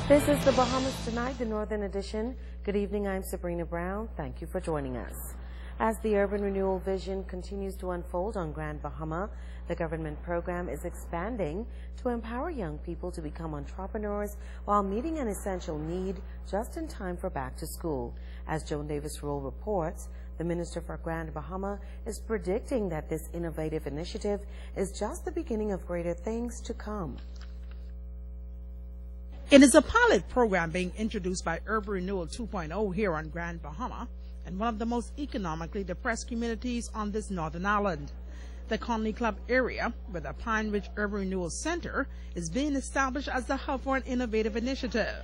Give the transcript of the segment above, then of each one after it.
This is the Bahamas Tonight, the Northern Edition. Good evening, I'm Sabrina Brown. Thank you for joining us. As the urban renewal vision continues to unfold on Grand Bahama, the government program is expanding to empower young people to become entrepreneurs while meeting an essential need just in time for back to school. As Joan Davis-Roll reports, the Minister for Grand Bahama is predicting that this innovative initiative is just the beginning of greater things to come. It is a pilot program being introduced by Urban Renewal 2.0 here on Grand Bahama, and one of the most economically depressed communities on this northern island. The Conley Club area, where the Pine Ridge Urban Renewal Center is being established as the hub for an innovative initiative,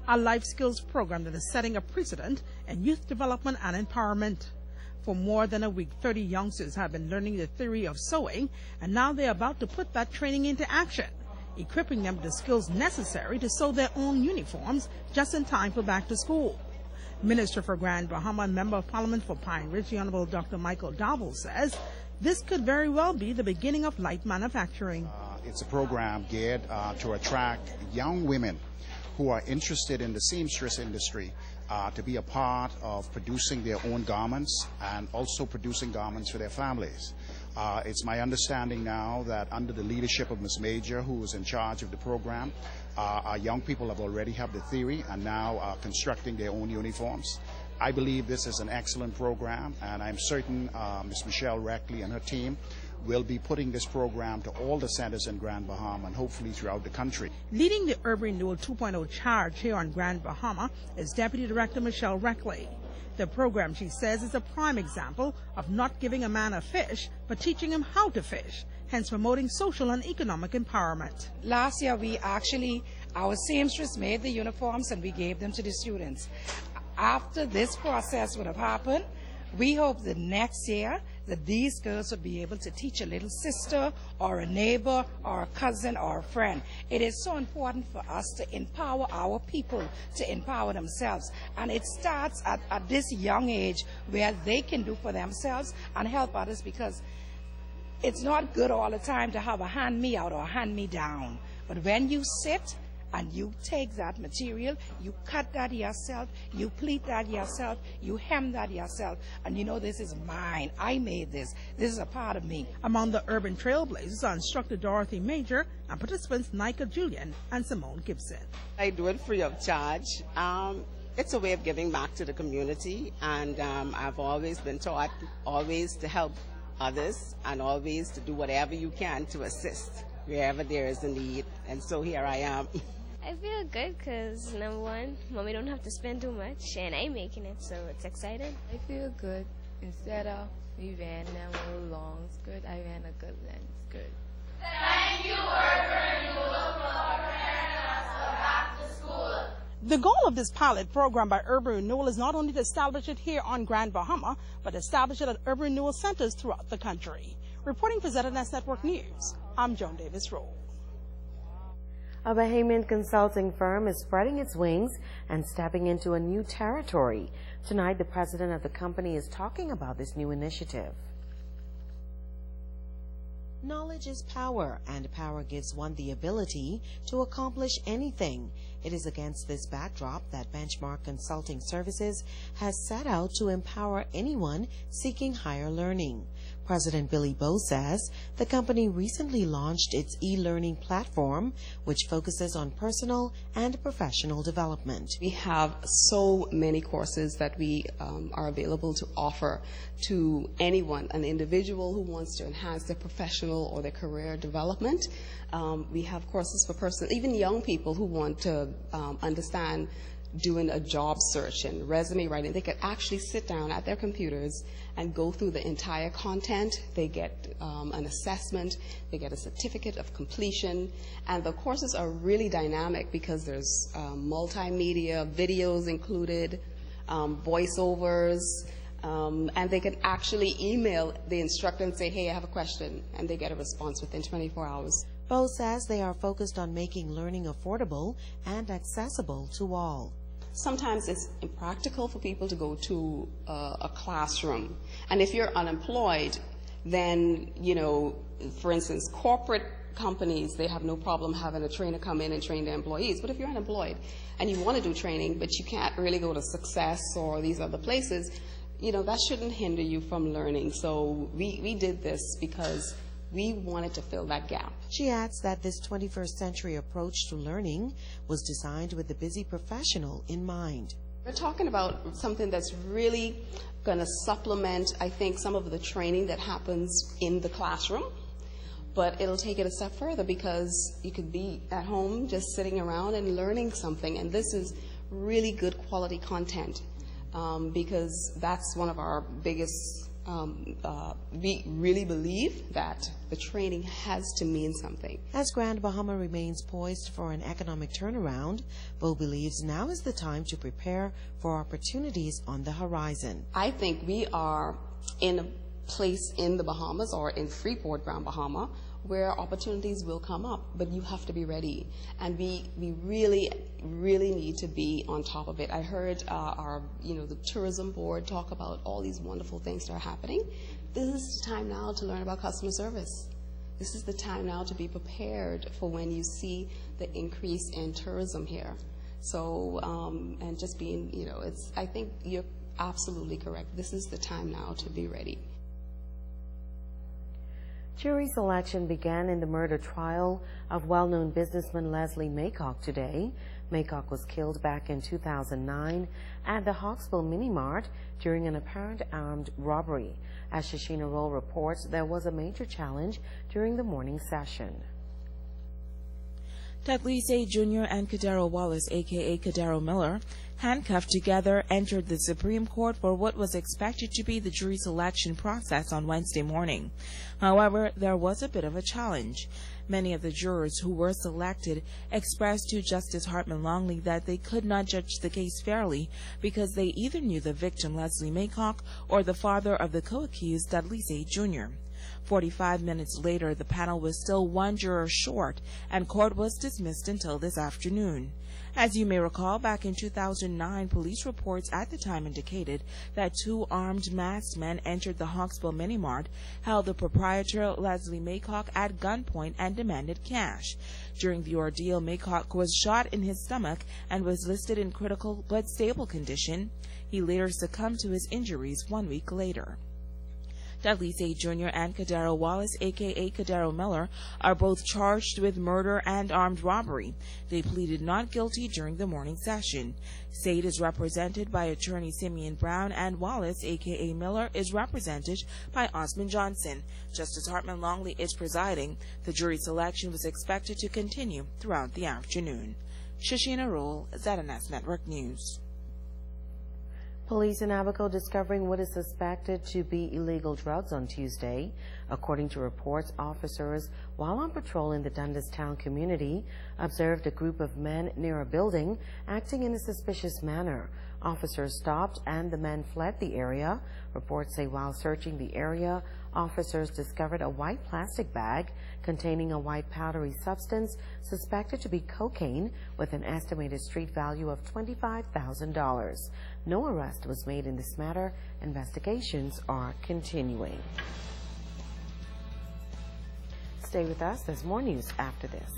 a life skills program that is setting a precedent in youth development and empowerment. For more than a week, 30 youngsters have been learning the theory of sewing, and now they're about to put that training into action, equipping them with the skills necessary to sew their own uniforms just in time for back to school. Minister for Grand Bahama and Member of Parliament for Pine Ridge, the Honorable Dr. Michael Dowell, says this could very well be the beginning of light manufacturing. It's a program geared to attract young women who are interested in the seamstress industry to be a part of producing their own garments and also producing garments for their families. It's my understanding now that under the leadership of Ms. Major, who is in charge of the program, our young people have already had the theory and now are constructing their own uniforms. I believe this is an excellent program, and I'm certain Ms. Michelle Reckley and her team will be putting this program to all the centers in Grand Bahama and hopefully throughout the country. Leading the Urban Renewal 2.0 charge here on Grand Bahama is Deputy Director Michelle Reckley. The program, she says, is a prime example of not giving a man a fish, but teaching him how to fish, hence promoting social and economic empowerment. Last year, our seamstress made the uniforms and we gave them to the students. After this process would have happened, we hope that next year that these girls would be able to teach a little sister or a neighbor or a cousin or a friend. It is so important for us to empower our people to empower themselves. And it starts at this young age where they can do for themselves and help others, because it's not good all the time to have a hand-me-out or a hand-me-down. But when you sit and you take that material, you cut that yourself, you pleat that yourself, you hem that yourself, and you know, this is mine. I made this. This is a part of me. Among the urban trailblazers are instructor Dorothy Major and participants Nika Julian and Simone Gibson. I do it free of charge. It's a way of giving back to the community, and I've always been taught always to help others and always to do whatever you can to assist wherever there is a need, and so here I am. I feel good because, number one, Mommy don't have to spend too much, and I'm making it, so it's exciting. I feel good. Instead of we ran them a long skirt, I ran a good length skirt. Thank you, Urban Renewal, for preparing us for back to school. The goal of this pilot program by Urban Renewal is not only to establish it here on Grand Bahama, but establish it at urban renewal centers throughout the country. Reporting for ZNS Network News, I'm Joan Davis-Roll. A Bahamian consulting firm is spreading its wings and stepping into a new territory. Tonight, the president of the company is talking about this new initiative. Knowledge is power, and power gives one the ability to accomplish anything. It is against this backdrop that Benchmark Consulting Services has set out to empower anyone seeking higher learning. President Billy Bowe says the company recently launched its e-learning platform, which focuses on personal and professional development. We have so many courses that we are available to offer to anyone, an individual who wants to enhance their professional or their career development. We have courses for even young people who want to understand doing a job search and resume writing. They could actually sit down at their computers and go through the entire content. They get an assessment, they get a certificate of completion, and the courses are really dynamic because there's multimedia, videos included, voiceovers, and they can actually email the instructor and say, hey, I have a question, and they get a response within 24 hours. Bowe says they are focused on making learning affordable and accessible to all. Sometimes it's impractical for people to go to a classroom. And if you're unemployed, then, you know, for instance, corporate companies, they have no problem having a trainer come in and train their employees. But if you're unemployed and you want to do training, but you can't really go to Success or these other places, that shouldn't hinder you from learning. So we did this because we wanted to fill that gap. She adds that this 21st century approach to learning was designed with the busy professional in mind. We're talking about something that's really going to supplement, I think, some of the training that happens in the classroom, but it'll take it a step further because you could be at home just sitting around and learning something, and this is really good quality content because that's one of our biggest we really believe that the training has to mean something. As Grand Bahama remains poised for an economic turnaround, Bo believes now is the time to prepare for opportunities on the horizon. I think we are in a place in the Bahamas or in Freeport, Grand Bahama, where opportunities will come up, but you have to be ready. And we really, really need to be on top of it. I heard the tourism board talk about all these wonderful things that are happening. This is the time now to learn about customer service. This is the time now to be prepared for when you see the increase in tourism here. So, and just being, I think you're absolutely correct. This is the time now to be ready. Jury selection began in the murder trial of well-known businessman Leslie Maycock today. Maycock was killed back in 2009 at the Hawksville Mini Mart during an apparent armed robbery. As Shashina Roll reports, there was a major challenge during the morning session. Tatlise Jr. and Kadaro Wallace, a.k.a. Kadaro Miller, handcuffed together, entered the Supreme Court for what was expected to be the jury selection process on Wednesday morning. However, there was a bit of a challenge. Many of the jurors who were selected expressed to Justice Hartman Longley that they could not judge the case fairly because they either knew the victim, Leslie Maycock, or the father of the co-accused, Tatlise Jr. 45 minutes later, the panel was still one juror short, and court was dismissed until this afternoon. As you may recall, back in 2009, police reports at the time indicated that two armed masked men entered the Hawksville Mini Mart, held the proprietor Leslie Maycock at gunpoint, and demanded cash. During the ordeal, Maycock was shot in his stomach and was listed in critical but stable condition. He later succumbed to his injuries 1 week later. Tatlise Jr. and Kadaro Wallace, a.k.a. Kadaro Miller, are both charged with murder and armed robbery. They pleaded not guilty during the morning session. Sade is represented by attorney Simeon Brown, and Wallace, a.k.a. Miller, is represented by Osmond Johnson. Justice Hartman Longley is presiding. The jury selection was expected to continue throughout the afternoon. Shashina Roll, ZNS Network News. Police in Abaco discovering what is suspected to be illegal drugs on Tuesday. According to reports, officers, while on patrol in the Dundas Town community, observed a group of men near a building acting in a suspicious manner. Officers stopped and the men fled the area. Reports say while searching the area, officers discovered a white plastic bag containing a white powdery substance suspected to be cocaine with an estimated street value of $25,000. No arrest was made in this matter. Investigations are continuing. Stay with us. There's more news after this.